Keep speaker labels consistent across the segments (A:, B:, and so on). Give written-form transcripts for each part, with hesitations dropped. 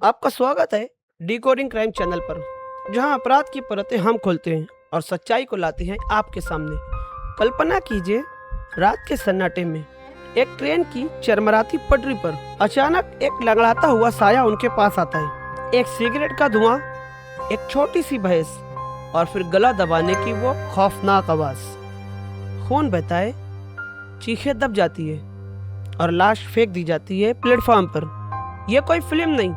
A: आपका स्वागत है डिकोडिंग क्राइम चैनल पर, जहां अपराध की परतें हम खोलते हैं और सच्चाई को लाते हैं आपके सामने। कल्पना कीजिए, रात के सन्नाटे में एक ट्रेन की चरमराती पटरी पर अचानक एक लंगड़ाता हुआ साया उनके पास आता है। एक सिगरेट का धुआं, एक छोटी सी बहस और फिर गला दबाने की वो खौफनाक आवाज। खून बहता है, चीखें दब जाती है और लाश फेंक दी जाती है प्लेटफॉर्म पर। यह कोई फिल्म नहीं,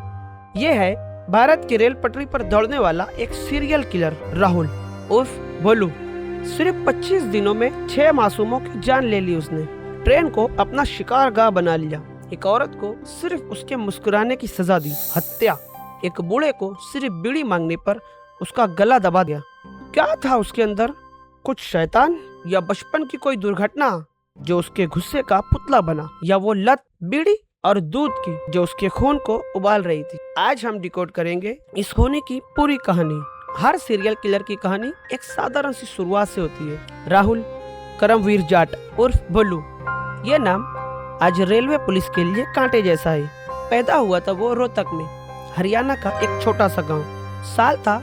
A: ये है भारत की रेल पटरी पर दौड़ने वाला एक सीरियल किलर राहुल उर्फ भोलू। सिर्फ 25 दिनों में 6 मासूमों की जान ले ली उसने। ट्रेन को अपना शिकारगाह बना लिया। एक औरत को सिर्फ उसके मुस्कुराने की सजा दी, हत्या। एक बूढ़े को सिर्फ बीड़ी मांगने पर उसका गला दबा दिया। क्या था उसके अंदर? कुछ शैतान या बचपन की कोई दुर्घटना जो उसके गुस्से का पुतला बना, या वो लत बीड़ी और दूध की जो उसके खून को उबाल रही थी? आज हम डिकोड करेंगे इस होने की पूरी कहानी। हर सीरियल किलर की कहानी एक साधारण सी शुरुआत से होती है। राहुल करमवीर जाट उर्फ भोलू, ये नाम आज रेलवे पुलिस के लिए कांटे जैसा है। पैदा हुआ था वो रोहतक में, हरियाणा का एक छोटा सा गांव। साल था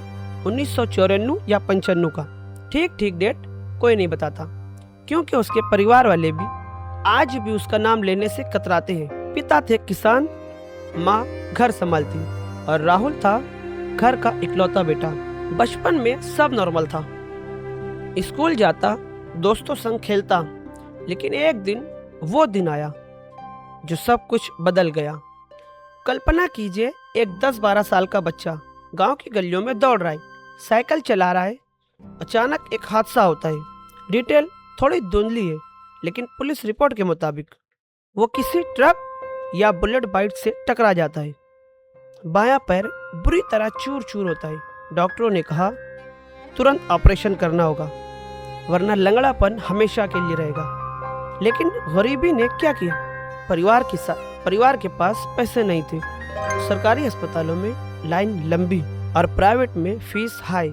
A: 1994 या 95 का। ठीक डेट कोई नहीं बताता, क्योंकि उसके परिवार वाले भी आज भी उसका नाम लेने से कतराते हैं। पिता थे किसान, माँ घर संभालती और राहुल था घर का इकलौता बेटा। बचपन में सब नॉर्मल था, स्कूल जाता, दोस्तों संग खेलता। लेकिन एक दिन वो दिन आया जो सब कुछ बदल गया। कल्पना कीजिए, एक 10-12 साल का बच्चा गांव की गलियों में दौड़ रहा है, साइकिल चला रहा है। अचानक एक हादसा होता है। डिटेल थोड़ी धुंधली है, लेकिन पुलिस रिपोर्ट के मुताबिक वो किसी ट्रक या बुलेट बाइक से टकरा जाता है। बायां पैर बुरी तरह चूर चूर होता है। डॉक्टरों ने कहा तुरंत ऑपरेशन करना होगा, वरना लंगड़ापन हमेशा के लिए रहेगा। लेकिन गरीबी ने क्या किया? परिवार के पास पैसे नहीं थे। सरकारी अस्पतालों में लाइन लंबी और प्राइवेट में फीस हाई।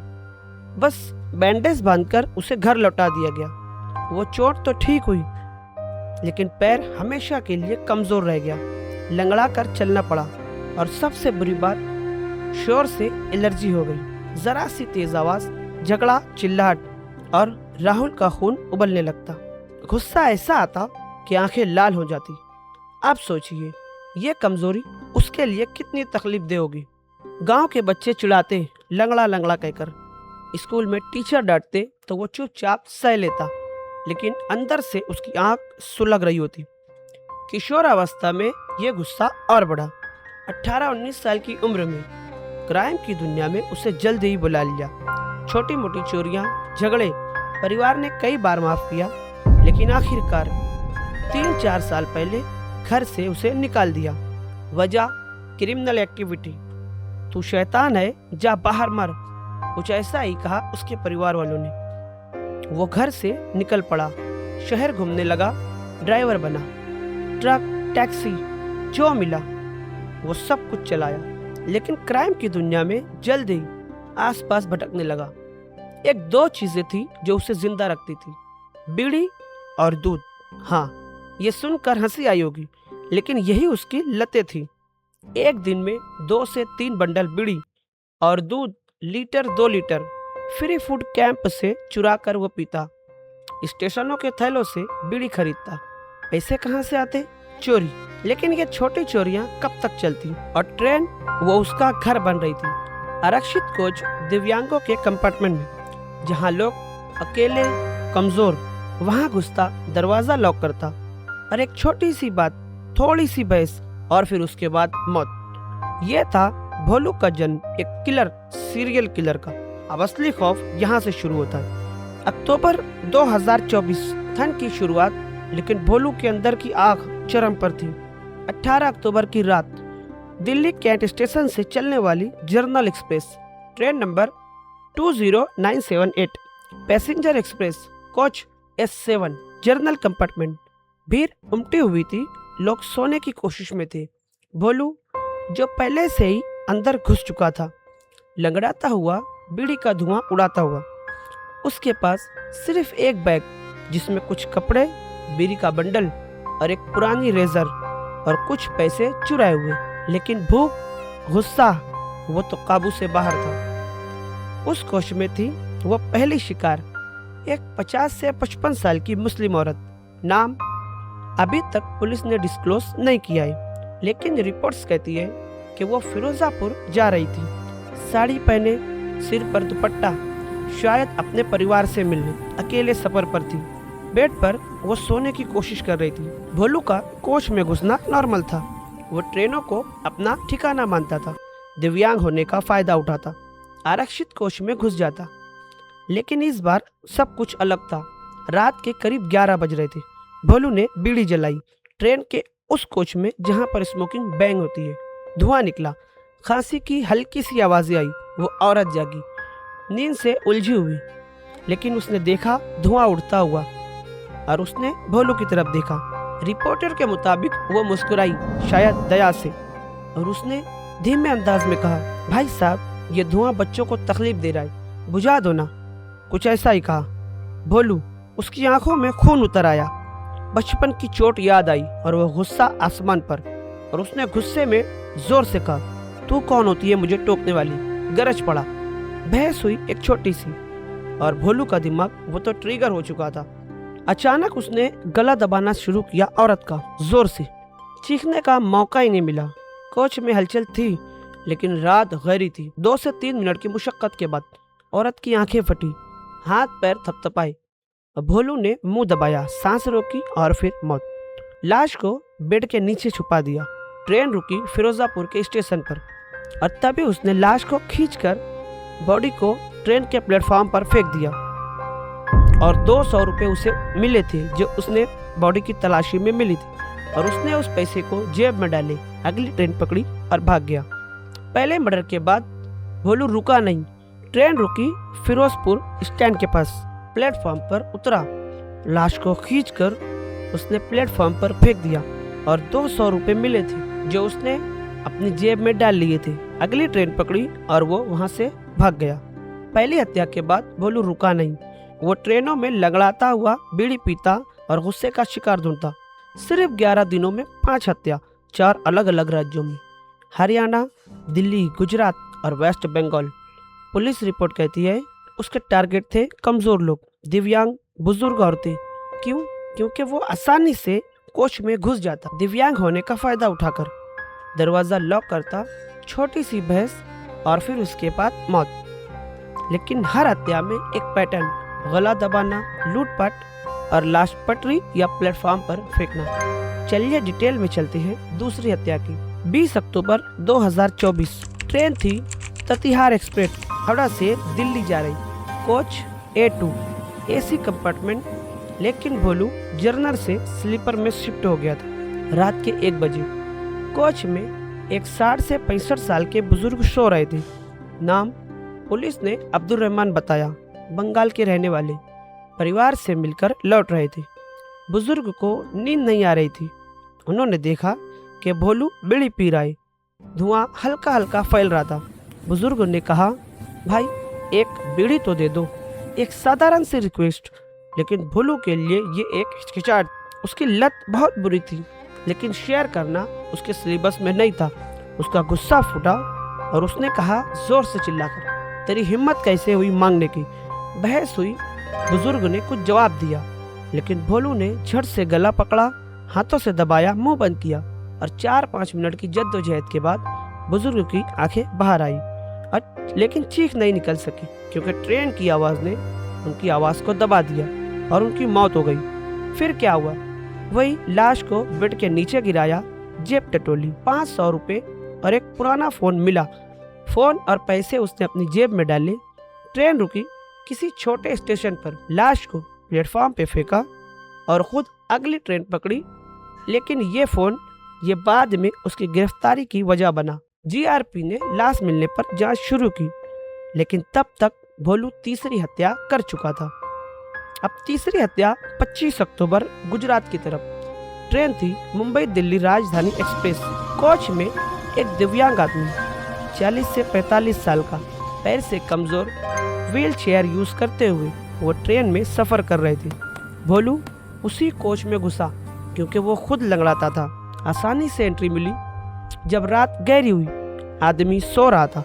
A: बस बैंडेज बांधकर उसे घर लौटा दिया गया। वो चोट तो ठीक हुई, लेकिन पैर हमेशा के लिए कमजोर रह गया। लंगड़ा कर चलना पड़ा, और सबसे बुरी बात, शोर से एलर्जी हो गई। जरा सी तेज आवाज, झगड़ा, चिल्लाहट और राहुल का खून उबलने लगता। गुस्सा ऐसा आता कि आंखें लाल हो जाती। अब सोचिए, ये कमजोरी उसके लिए कितनी तकलीफ दे होगी। गांव के बच्चे चिढ़ाते लंगड़ा लंगड़ा कहकर। स्कूल में टीचर डांटते तो वो चुपचाप सह लेता, लेकिन अंदर से उसकी आंख सुलग रही होती। किशोरावस्था में ये गुस्सा और बढ़ा। 18-19 साल की उम्र में क्राइम की दुनिया में उसे जल्द ही बुला लिया। छोटी मोटी चोरियां, झगड़े परिवार ने कई बार माफ किया, लेकिन आखिरकार 3-4 साल पहले घर से उसे निकाल दिया। वजह क्रिमिनल एक्टिविटी। तू शैतान है, जा बाहर मर, कुछ ऐसा ही कहा उसके परिवार वालों ने। वो घर से निकल पड़ा, शहर घूमने लगा, ड्राइवर बना। ट्रक, टैक्सी, जो मिला वो सब कुछ चलाया। लेकिन क्राइम की दुनिया में जल्द ही आसपास भटकने लगा। 1-2 चीजें थी जो उसे जिंदा रखती थी, बीड़ी और दूध। हाँ, ये सुनकर हंसी आई होगी, लेकिन यही उसकी लतें थी। एक दिन में 2 से 3 बंडल बीड़ी और दूध, 1-2 लीटर फ्री फूड कैंप से चुरा कर वो पीता। स्टेशनों के थैलों से बीड़ी खरीदता। पैसे कहाँ से आते? चोरी। लेकिन ये छोटी चोरियां कब तक चलती? और ट्रेन, वो उसका घर बन रही थी। आरक्षित कोच, दिव्यांगों के कंपार्टमेंट में, जहाँ लोग अकेले, कमजोर, वहाँ घुसता, दरवाजा लॉक करता। और एक छोटी सी बात, थोड़ी सी बहस और फिर उसके बाद मौत। ये था भोलू का जन्म, एक किलर, सीरियल किलर का। अब असली खौफ यहाँ से शुरू होता है। अक्टूबर 2024, ठंड की शुरुआत, लेकिन भोलू के अंदर की आग चरम पर थी। 18 अक्टूबर की रात, दिल्ली कैंट स्टेशन से चलने वाली journal express, train number 20978, passenger express, coach S7, journal compartment. भीड़ उमटी हुई थी, लोग सोने की कोशिश में थे। भोलू, जो पहले से ही अंदर घुस चुका था, लंगड़ाता हुआ, बीड़ी का धुआं उड़ाता हुआ। उसके पास सिर्फ एक बैग, जिसमें कुछ कपड़े, बीड़ी का बंडल और एक पुरानी रेजर और कुछ पैसे चुराए हुए। लेकिन भूख गुस्सा वो तो काबू से बाहर था। उस कोच में थी वो पहली शिकार, एक 50 से 55 साल की मुस्लिम औरत। नाम अभी तक पुलिस ने डिस्क्लोज नहीं किया है, लेकिन रिपोर्ट्स कहती है कि वो फिरोजापुर जा रही थी, साड़ी पहने, सिर पर दुपट्टा, शायद अपने परिवार से मिलने अकेले सफर पर थी। बेड पर वो सोने की कोशिश कर रही थी। भोलू का कोच में घुसना नॉर्मल था। वो ट्रेनों को अपना ठिकाना मानता था, दिव्यांग होने का फायदा उठाता, आरक्षित कोच में घुस जाता। लेकिन इस बार सब कुछ अलग था। रात के करीब 11 बज रहे थे। भोलू ने बीड़ी जलाई। ट्रेन के उस कोच में जहां पर स्मोकिंग बैंग होती है, धुआं निकला, खांसी की हल्की सी आवाजें आई। वो औरत जागी, नींद से उलझी हुई, लेकिन उसने देखा धुआं उड़ता हुआ और उसने भोलू की तरफ देखा। रिपोर्टर के मुताबिक वो मुस्कुराई, शायद दया से, और उसने धीमे अंदाज में कहा, भाई साहब, ये धुआं बच्चों को तकलीफ दे रहा है, बुझा दो ना। कुछ ऐसा ही कहा। भोलू, उसकी आंखों में खून उतर आया। बचपन की चोट याद आई और वह गुस्सा आसमान पर, और उसने गुस्से में जोर से कहा, तू कौन होती है मुझे टोकने वाली? गरज पड़ा। बहस हुई एक छोटी सी, और भोलू का दिमाग वो तो ट्रिगर हो चुका था। अचानक उसने गला दबाना शुरू किया औरत का, जोर से। चीखने का मौका ही नहीं मिला। कोच में हलचल थी, लेकिन रात गहरी थी। 2 से 3 मिनट की मुशक्कत के बाद औरत की आंखें फटी, हाथ पैर थपथपाए। भोलू ने मुंह दबाया, सांस रोकी और फिर मौत। लाश को बेड के नीचे छुपा दिया। ट्रेन रुकी फिरोजापुर के स्टेशन पर, और तभी उसने लाश को खींचकर बॉडी को ट्रेन के प्लेटफॉर्म पर फेंक दिया। और 200 रुपये उसे मिले थे जो उसने बॉडी की तलाशी में मिली थी, और उसने उस पैसे को जेब में डाले, अगली ट्रेन पकड़ी और भाग गया। पहले मर्डर के बाद भोलू रुका नहीं। ट्रेन रुकी फिरोजपुर स्टैंड के पास। प्लेटफॉर्म पर उतरा, लाश को खींचकर उसने प्लेटफॉर्म पर फेंक दिया, और 200 रुपये मिले थे जो उसने अपनी जेब में डाल लिए थे। अगली ट्रेन पकड़ी और वो वहां से भाग गया। पहली हत्या के बाद भोलू रुका नहीं। वो ट्रेनों में लगड़ाता हुआ बीड़ी पीता और गुस्से का शिकार ढूंढता। सिर्फ 11 दिनों में 5 हत्या, 4 अलग अलग राज्यों में, हरियाणा, दिल्ली, गुजरात और वेस्ट बंगाल। पुलिस रिपोर्ट कहती है उसके टारगेट थे कमजोर लोग, दिव्यांग, बुजुर्ग औरतें। क्यों? क्योंकि वो आसानी से कोच में घुस जाता, दिव्यांग होने का फायदा उठाकर। दरवाजा लॉक करता, छोटी सी बहस और फिर उसके बाद मौत। लेकिन हर हत्या में एक पैटर्न, गला दबाना, लूटपाट और लाश पटरी या प्लेटफॉर्म पर फेंकना। चलिए डिटेल में चलते हैं दूसरी हत्या की। 20 अक्टूबर 2024 ट्रेन थी ततिहार एक्सप्रेस, हावड़ा से दिल्ली जा रही। कोच A2 AC कंपार्टमेंट, लेकिन भोलू जर्नल से स्लीपर में शिफ्ट हो गया था। रात के 1 बजे कोच में एक 60 से 65 साल के बुजुर्ग सो रहे थे। नाम पुलिस ने अब्दुल रहमान बताया, बंगाल के रहने वाले, परिवार से मिलकर लौट रहे थे। बुजुर्ग को नींद नहीं आ रही थी। उन्होंने देखा कि भोलू बीड़ी पी रहा है, धुआं हल्का हल्का फैल रहा था। बुजुर्ग ने कहा, भाई एक बीड़ी तो दे दो। एक साधारण सी रिक्वेस्ट, लेकिन भोलू के लिए ये एक हिचकिचाहट। उसकी लत बहुत बुरी थी, लेकिन शेयर करना उसके सिलेबस में नहीं था। उसका गुस्सा फूटा और उसने कहा जोर से चिल्लाकर, तेरी हिम्मत कैसे हुई मांगने की? बहस हुई। बुजुर्ग ने कुछ जवाब दिया, लेकिन भोलू ने झट से गला पकड़ा, हाथों से दबाया, मुंह बंद किया, और 4-5 मिनट की जद्दोजहद के बाद बुजुर्ग की आंखें बाहर आई, लेकिन चीख नहीं निकल सकी क्योंकि ट्रेन की आवाज ने उनकी आवाज को दबा दिया और उनकी मौत हो गई। फिर क्या हुआ? वही लाश को बेड के नीचे गिराया, जेब टटोली, 500 रुपये और एक पुराना फोन मिला। फोन और पैसे उसने अपनी जेब में डाले। ट्रेन रुकी किसी छोटे स्टेशन पर, लाश को प्लेटफॉर्म पे फेंका और खुद अगली ट्रेन पकड़ी। लेकिन ये फोन ये बाद में उसकी गिरफ्तारी की वजह बना। जीआरपी ने लाश मिलने पर जांच शुरू की, लेकिन तब तक भोलू तीसरी हत्या कर चुका था। अब तीसरी हत्या 25 अक्टूबर गुजरात की तरफ। ट्रेन थी मुंबई दिल्ली राजधानी एक्सप्रेस। कोच में एक दिव्यांग आदमी 40 से 45 साल का, पैर से कमजोर, व्हील चेयर यूज करते हुए वो ट्रेन में सफर कर रहे थे। भोलू उसी कोच में घुसा क्योंकि वो खुद लंगड़ाता था। आसानी से एंट्री मिली। जब रात गहरी हुई, आदमी सो रहा था।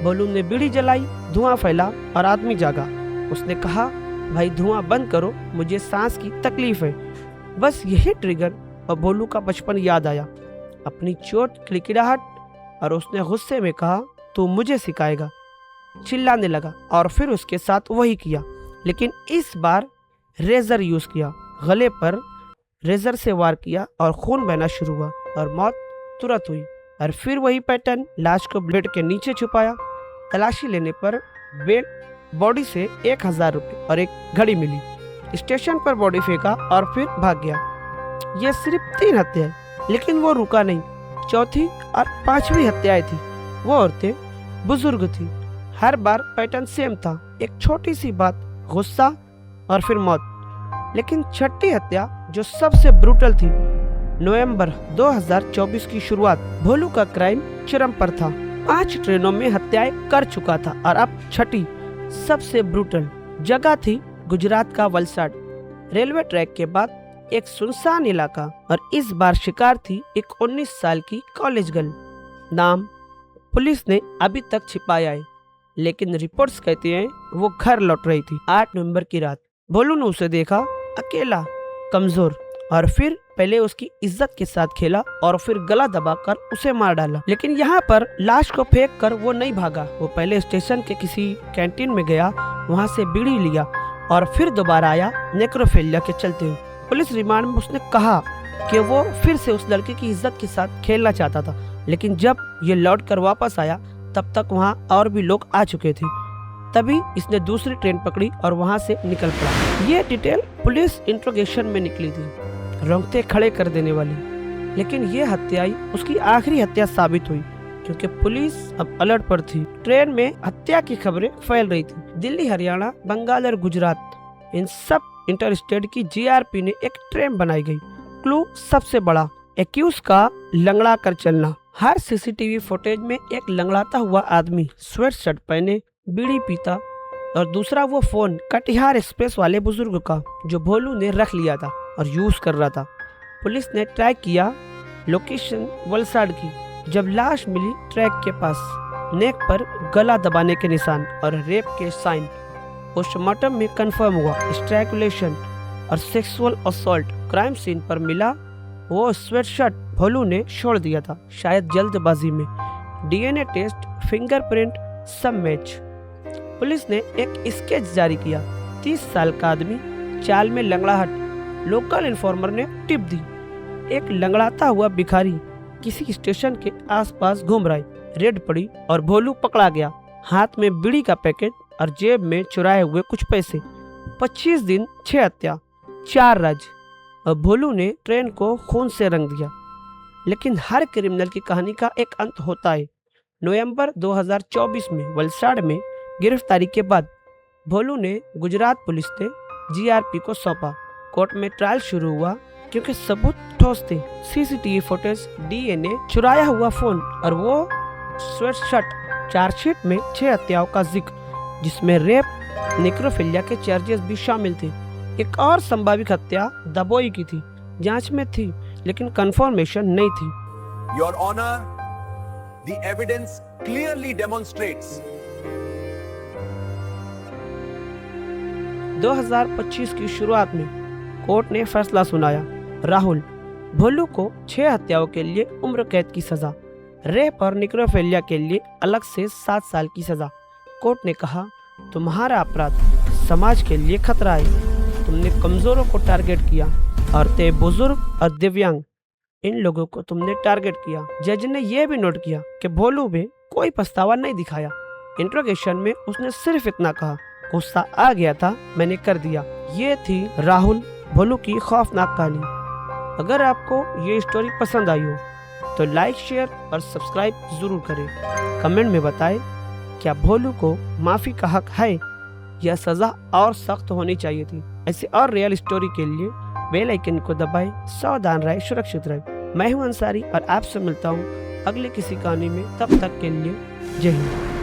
A: भोलू ने बीड़ी जलाई, धुआं फैला और आदमी जागा। उसने कहा, भाई धुआं बंद करो, मुझे सांस की तकलीफ है। बस यही ट्रिगर और भोलू का बचपन याद आया, अपनी चोट, किड़किड़ाहट, और उसने गुस्से में कहा, तू मुझे सिखाएगा। चिल्लाने लगा और फिर उसके साथ वही किया, लेकिन इस बार रेजर यूज किया। गले पर रेजर से वार किया और खून बहना शुरू हुआ और मौत तुरंत हुई। और फिर वही पैटर्न, लाश को ब्लेड के नीचे छुपाया। तलाशी लेने पर बॉडी से 1000 रुपये और एक घड़ी मिली। स्टेशन पर बॉडी फेंका और फिर भाग गया। ये सिर्फ 3 हत्याएं, लेकिन वो रुका नहीं। चौथी और 5वीं हत्याएं थी। वो औरतें बुजुर्ग थी। हर बार पैटर्न सेम था, एक छोटी सी बात, गुस्सा और फिर मौत। लेकिन छठी हत्या जो सबसे ब्रूटल थी, नवंबर 2024 की शुरुआत। भोलू का क्राइम चरम पर था। 5 ट्रेनों में हत्याएं कर चुका था और अब छठी सबसे ब्रूटल जगह थी गुजरात का वलसाड। रेलवे ट्रैक के बाद एक सुनसान इलाका, और इस बार शिकार थी एक 19 साल की कॉलेज गर्ल। नाम पुलिस ने अभी तक छिपाया है, लेकिन रिपोर्ट्स कहती हैं वो घर लौट रही थी 8 नवंबर की रात। भोलू ने उसे देखा, अकेला, कमजोर, और फिर पहले उसकी इज्जत के साथ खेला और फिर गला दबाकर उसे मार डाला। लेकिन यहाँ पर लाश को फेंक कर वो नहीं भागा। वो पहले स्टेशन के किसी कैंटीन में गया, वहाँ से बीड़ी लिया और फिर दोबारा आया नेक्रोफिलिया के चलते हुए। पुलिस रिमांड में उसने कहा कि वो फिर से उस लड़के की इज्जत के साथ खेलना चाहता था, लेकिन जब ये लौट कर वापस आया तब तक वहाँ और भी लोग आ चुके थे। तभी इसने दूसरी ट्रेन पकड़ी और वहाँ से निकल पड़ा। ये डिटेल पुलिस इंट्रोगेशन में निकली थी, रोंगटे खड़े कर देने वाली। लेकिन ये हत्याई उसकी आखिरी हत्या साबित हुई, क्योंकि पुलिस अब अलर्ट पर थी। ट्रेन में हत्या की खबरें फैल रही थी। दिल्ली, हरियाणा, बंगाल और गुजरात, इन सब इंटरस्टेट की जीआरपी ने एक ट्रेन बनाई गई। क्लू सबसे बड़ा, एक्यूज का लंगड़ा कर चलना। हर सीसीटीवी फुटेज में एक लंगड़ाता हुआ आदमी स्वेट शर्ट पहने बीड़ी पीता, और दूसरा वो फोन कटिहार एक्सप्रेस वाले बुजुर्ग का, जो भोलू ने रख लिया था और यूज कर रहा था। पुलिस ने ट्रैक किया लोकेशन वलसाड की। जब लाश मिली ट्रैक के पास, नेक पर गला दबाने के निशान और रेप के साइन। पोस्टमार्टम में कंफर्म हुआ स्ट्रैंगुलेशन और सेक्सुअल असॉल्ट। क्राइम सीन पर मिला वो स्वेटशर्ट भोलू ने छोड़ दिया था, शायद जल्दबाजी में। डीएनए टेस्ट, फिंगरप्रिंट सब मैच। पुलिस ने एक स्केच जारी किया। 30 साल का आदमी, चाल में लंगड़ाहट। लोकल इन्फॉर्मर ने टिप दी, एक लंगड़ाता हुआ भिखारी किसी स्टेशन के आसपास घूम रहा है। रेड पड़ी और भोलू पकड़ा गया, हाथ में बीड़ी का पैकेट और जेब में चुराए हुए कुछ पैसे। 25 दिन, 6 हत्या, 4 राज्य। और भोलू ने ट्रेन को खून से रंग दिया। लेकिन हर क्रिमिनल की कहानी का एक अंत होता है। नवंबर 2024 में वलसाड में गिरफ्तारी के बाद भोलू ने गुजरात पुलिस ने जीआरपी को सौंपा। कोर्ट में ट्रायल शुरू हुआ क्योंकि सबूत ठोस थे। सीसीटीवी फुटेज, डीएनए, चुराया हुआ फोन और वो स्वेटशर्ट। चार्जशीट में 6 हत्याओं का जिक्र, जिसमें रेप, नेक्रोफिलिया के चार्जेस भी शामिल थे। एक और संभावित हत्या दबोई की थी, जांच में थी लेकिन कंफर्मेशन नहीं थी।
B: Your Honor, the evidence clearly demonstrates
A: 2025 की शुरुआत में कोर्ट ने फैसला सुनाया। राहुल भोलू को 6 हत्याओं के लिए उम्र कैद की सजा, रेप और निक्रोफिलिया के लिए अलग से 7 साल की सजा। कोर्ट ने कहा, तुम्हारा अपराध समाज के लिए खतरा है। तुमने कमजोरों को टारगेट किया, औरतें, बुजुर्ग और दिव्यांग, इन लोगों को तुमने टारगेट किया। जज ने यह भी नोट किया कि भोलू में कोई पछतावा नहीं दिखाया। इंट्रोगेशन में उसने सिर्फ इतना कहा, गुस्सा आ गया था, मैंने कर दिया। ये थी राहुल भोलू की खौफनाक कहानी। अगर आपको ये स्टोरी पसंद आई हो तो लाइक, शेयर और सब्सक्राइब जरूर करें। कमेंट में बताएं, क्या भोलू को माफी का हक है या सजा और सख्त होनी चाहिए थी। ऐसे और रियल स्टोरी के लिए बेल आइकन को दबाएं। सावधान रहे, सुरक्षित रहे। मैं हूं अंसारी और आपसे मिलता हूं अगले किसी कहानी में। तब तक के लिए जय हिंद।